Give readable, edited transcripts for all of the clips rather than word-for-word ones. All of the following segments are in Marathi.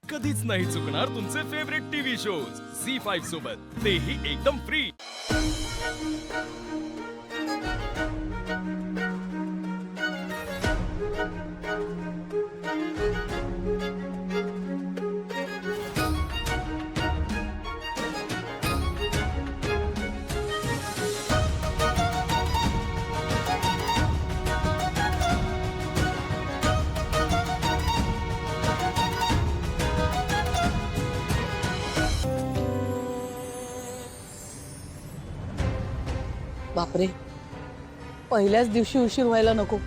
कधीच नाही चुकणार तुमचे फेवरेट टीव्ही शोज झी5 सोबत, तेही एकदम फ्री। बापरे, पहिल्याच दिवशी उशीर व्हायला नको।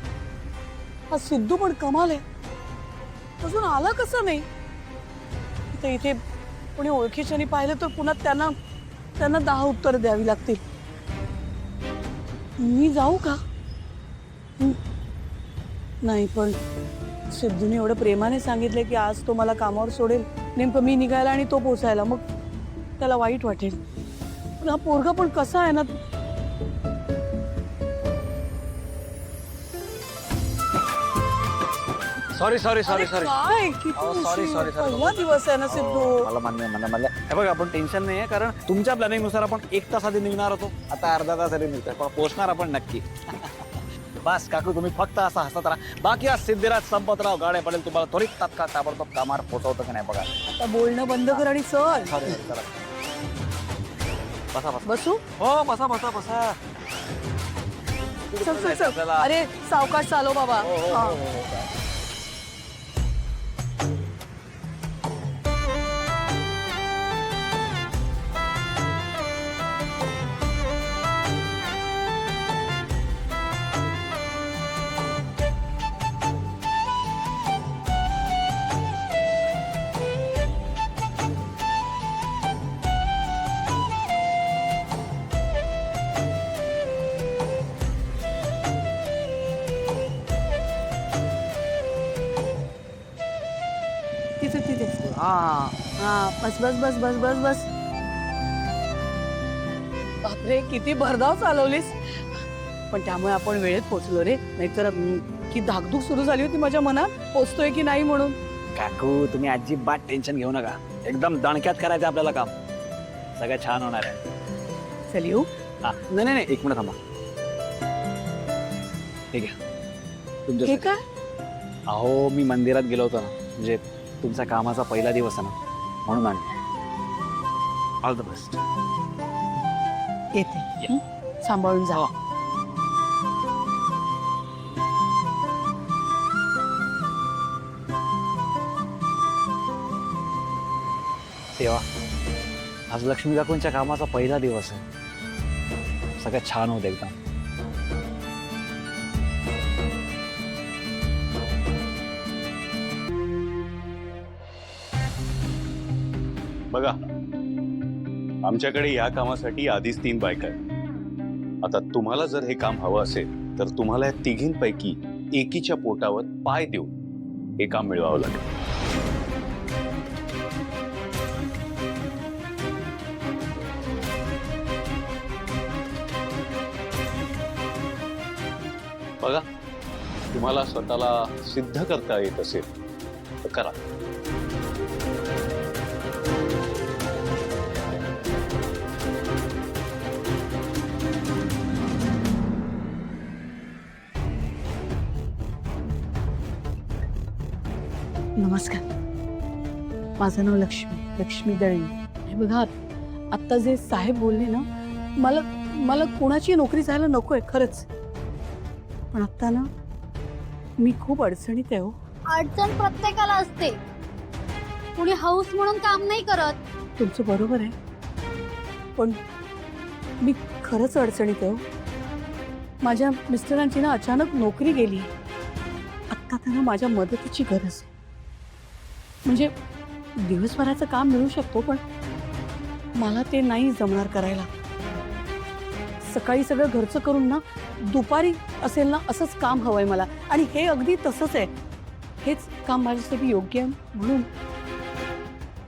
हा सिद्धू पण कमाल आहे, अजून आला कसं नाही? इथे कोणी ओळखीच्यानी पाहिलं तर पुन्हा त्यांना 10 उत्तर द्यावी लागतील। मी जाऊ का? नाही, पण सिद्धूने एवढं प्रेमाने सांगितलं की आज तो मला कामावर सोडेल, नेमकं मी निघायला आणि तो पोचायला, मग त्याला वाईट वाटेल। पण हा पोरगा पण कसा आहे ना, सॉरी काय किती सॉरी उशीर? पहिला दिवस आहे ना सिद्धू। मला मान्य हे बघा, आपण टेन्शन नाही आहे, कारण तुमच्या प्लॅनिंग नुसार आपण 1 तास आधी निघणार होतो, आता अर्धा तास आधी निघतोय, पण पोहोचणार आपण नक्की। बस काकू, तुम्ही फक्त असं हसत राहा, बाकी आज सिद्धिराज संपतराव गाड्या पडेल तुम्हाला त्वरित तात्काळ ताबडतोब कामावर पोहोचवतं की नाही बघा। आता बोलणं बंद कर आणि चल। सॉरी चला, बसा बसू? हो बसा बसा बसा। चल। अरे सावकाश चालव बाबा। हा. तिथे बस बस बस बस बस बस। बापरे, किती भरधाव चालवलीस, पण त्यामुळे आपण वेळेत पोहोचलो रे, नाहीतर की धाकधूक सुरू झाली होती माझ्या मनात, पोहोचतोय की नाही म्हणून। काकू, तुम्ही अजिबात टेन्शन घेऊ नका, एकदम दणक्यात करायचं आपल्याला काम, सगळं छान होणार आहे। चल येऊ? नाही 1 मिनिट थांबा, ठीक आहे तुमच्या। हे काय? अहो, मी मंदिरात गेलो होतो ना, म्हणजे तुमचा कामाचा पहिला दिवस आहे ना, म्हणून आणले। All the best. येते, सांभाळून जा। तेव्हा आज लक्ष्मी काकूंच्या कामाचा पहिला दिवस आहे, सगळं छान होतं एकदम। बघा, आमच्याकडे या कामासाठी आधीच 3 बायका आहेत। आता तुम्हाला जर हे काम हवं असेल तर तुम्हाला या तिघींपैकी एकीच्या पोटावर पाय देऊन हे काम मिळवावं लागेल। बघा, तुम्हाला स्वतःला सिद्ध करता येत असेल तर करा। नमस्कार, माझं नाव लक्ष्मी दळवी। हे बघा, आता जे साहेब बोलले ना, मला कोणाची नोकरी जायला नकोय खरंच, पण आता ना मी खूप अडचणीत आहे हो। अडचण प्रत्येकाला असते, कुणी हाऊस म्हणून काम नाही करत। तुमचं बरोबर आहे, पण मी खरंच अडचणीत आहे हो। माझ्या मिस्टरांची ना अचानक नोकरी गेली, आत्ता त्यांना माझ्या मदतीची गरज आहे। म्हणजे दिवसभराचं काम मिळू शकतो, पण मला ते नाही जमणार करायला। सकाळी सगळं घरचं करून ना दुपारी असेल ना असंच काम हवंय मला, आणि हे अगदी तसंच आहे, हेच काम माझ्यासाठी योग्य आहे। म्हणून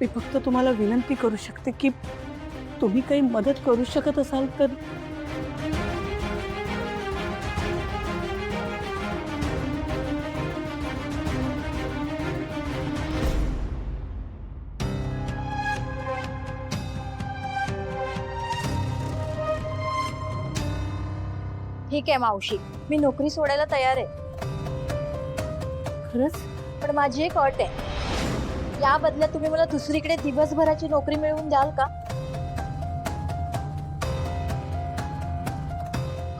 मी फक्त तुम्हाला विनंती करू शकते की तुम्ही काही मदत करू शकत असाल तर। ठीक आहे मावशी, मी नोकरी सोडायला तयार आहे, खरंच? पण माझी एक अट आहे. या बदल्यात तुम्ही मला दुसरीकडे दिवसभराची नोकरी मिळवून द्याल का?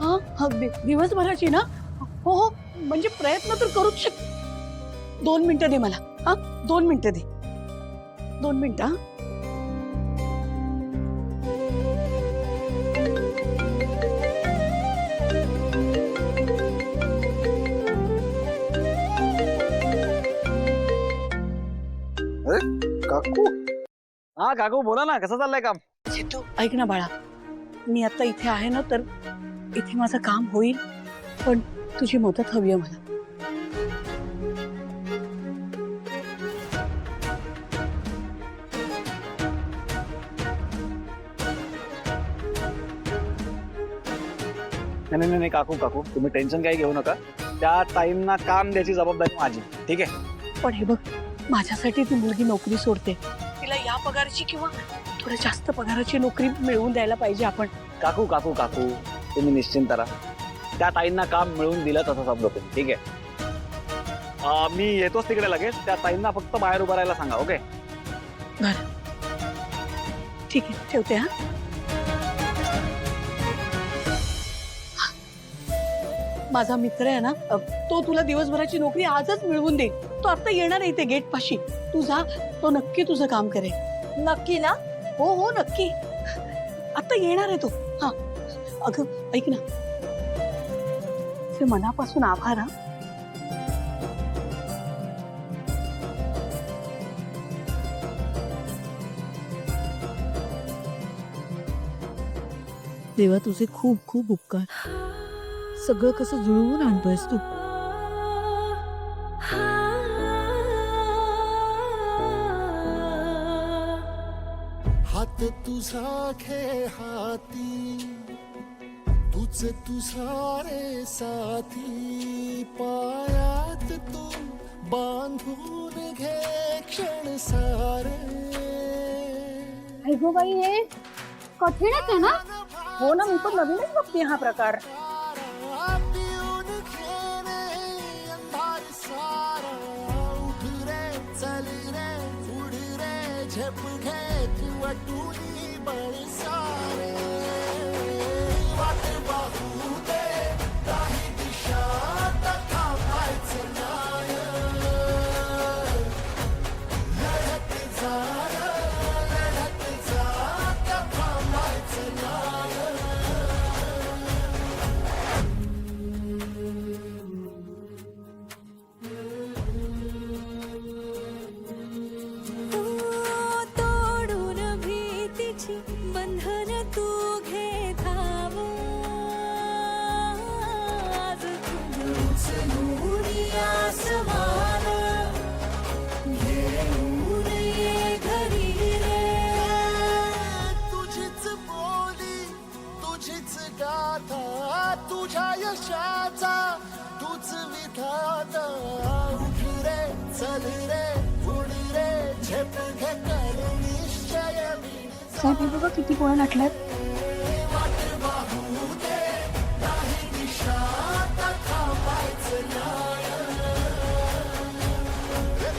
हा हा दिवसभराची ना? हो हो, म्हणजे प्रयत्न तर करूच 2 मिनिटं दे मला. हा 2 मिनिटं दे, 2 मिनिटं. हा काकू. हा काकू बोला ना, कसं चाललंय काम? सिद्धू, ऐक ना बाळा, मी आता इथे आहे ना, तर इथे माझं काम होईल, पण तुझी मदत हवी आहे मला. नाही नाही नाही काकू काकू, तुम्ही टेन्शन काही घेऊ नका. त्या टाइमना काम द्यायची जबाबदारी माझी, ठीक आहे? पण हे बघ, माझ्यासाठी ती मुलगी नोकरी सोडते, तिला या पगाराची किंवा थोड्या जास्त पगाराची नोकरी मिळवून द्यायला पाहिजे आपण. काकू काकू काकू, तुम्ही निश्चिंत राहा. त्या ताईंना काम मिळवून दिलं तसं समजा तुम्ही, ठीक आहे? मी येतोच तिकडे लगेच. त्या ताईंना फक्त बाहेर उभं राहायला सांगा, ओके? बरं, ठीक आहे, ठेवते. हा माझा मित्र आहे ना, तो तुला दिवसभराची नोकरी आजच मिळवून देईल. तो आता येणार आहे इथे गेट पाशी. तू जा, तो नक्की तुझं काम करेल. नक्की ना? हो हो नक्की, आता येणार आहे तो. हा अगं ऐक ना, ते मनापासून आभार. हा देवा, तुझे खूप खूप उपकार. सगळं कसं जुळवून आणतोयस तू. हात तुझा खे हाती, तुझे तुझा रे साथी, पायात तू बांधून घे क्षण सारे. ऐगो बाई, हे कठीणच आहे ना? हो ना, मी पण नवीनच बघते हा प्रकार. पिऊन घेणे अंधार सारा, उठ रे चल रे उड रे, झेप घे किंवा टुनी बळी सारे. वाट पाहू दे काही दिशा, थांबायचं नाही, लढत जा लढत जा, थांबायचं नाही. तोडून भीतीची बंधन तू घे धाव, आज उचलून या समान, घेऊन ये घरी रे. तुझीच बोली, तुझीच गाथा, तुझ्या यशाचा तूच विधाता. उठ रे चल रे उड रे, झेप घे कर निश्चय विण. साहेब, हे बघा किती पोळ्या लाटल्यात. वाट पाहू दे काही दिशा, थांबायचं नाही,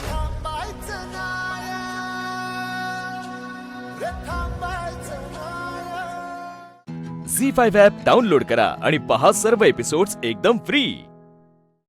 थांबायचं नाही, थांबायचं नाही. झी 5 ॲप डाउनलोड करा आणि पहा सर्व एपिसोड्स एकदम फ्री.